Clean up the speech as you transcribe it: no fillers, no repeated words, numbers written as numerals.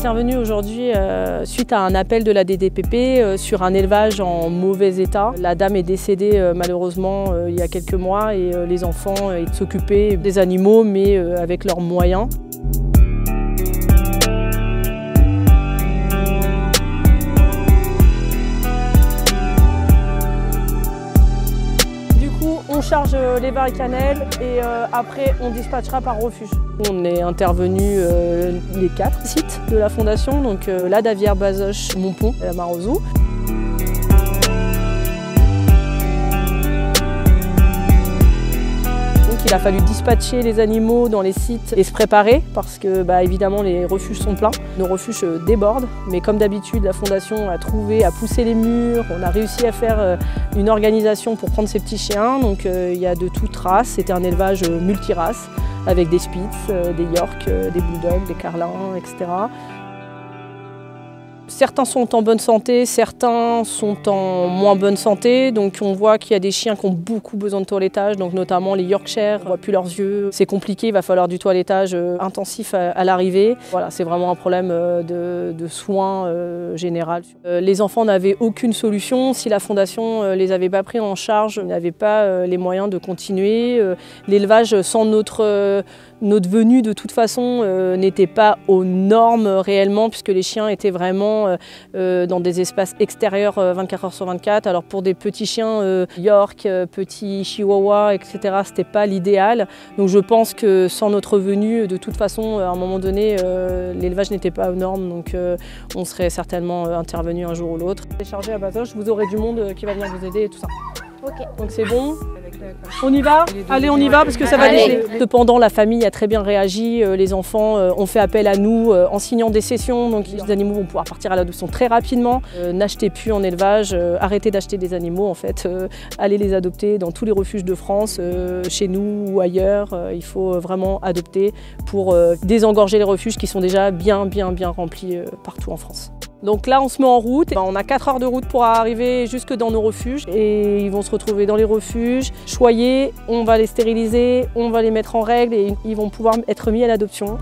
intervenu aujourd'hui suite à un appel de la DDPP sur un élevage en mauvais état. La dame est décédée malheureusement il y a quelques mois et les enfants s'occupaient des animaux mais avec leurs moyens. On charge les barricanelles et après on dispatchera par refuge. On est intervenu les 4 sites de la fondation, donc la Davière, Bazoches, Montpont et la Marozou. Il a fallu dispatcher les animaux dans les sites et se préparer parce que évidemment les refuges sont pleins. Nos refuges débordent, mais comme d'habitude la fondation a trouvé, a poussé les murs, on a réussi à faire une organisation pour prendre ces petits chiens. Donc il y a de toutes races, c'était un élevage multirace avec des Spitz, des York, des Bulldogs, des Carlins, etc. Certains sont en bonne santé, certains sont en moins bonne santé. Donc on voit qu'il y a des chiens qui ont beaucoup besoin de toilettage, donc notamment les Yorkshire, on ne voit plus leurs yeux. C'est compliqué, il va falloir du toilettage intensif à l'arrivée. Voilà, c'est vraiment un problème de soins général. Les enfants n'avaient aucune solution. Si la fondation ne les avait pas pris en charge, ils n'avaient pas les moyens de continuer. L'élevage sans notre venue de toute façon n'était pas aux normes réellement puisque les chiens étaient vraiment dans des espaces extérieurs 24 heures sur 24. Alors pour des petits chiens York, petits Chihuahua, etc., c'était pas l'idéal. Donc je pense que sans notre venue, de toute façon, à un moment donné, l'élevage n'était pas aux normes. Donc on serait certainement intervenu un jour ou l'autre. Déchargé à Bazoches, vous aurez du monde qui va venir vous aider et tout ça. Ok. Donc c'est bon. On y va? Allez, on y va parce que ça va déchirer. Cependant, la famille a très bien réagi. Les enfants ont fait appel à nous en signant des cessions. Donc les animaux vont pouvoir partir à l'adoption très rapidement. N'achetez plus en élevage, arrêtez d'acheter des animaux en fait. Allez les adopter dans tous les refuges de France, chez nous ou ailleurs. Il faut vraiment adopter pour désengorger les refuges qui sont déjà bien remplis partout en France. Donc là, on se met en route. On a 4 heures de route pour arriver jusque dans nos refuges. Et ils vont se retrouver dans les refuges, choyés, on va les stériliser, on va les mettre en règle et ils vont pouvoir être mis à l'adoption.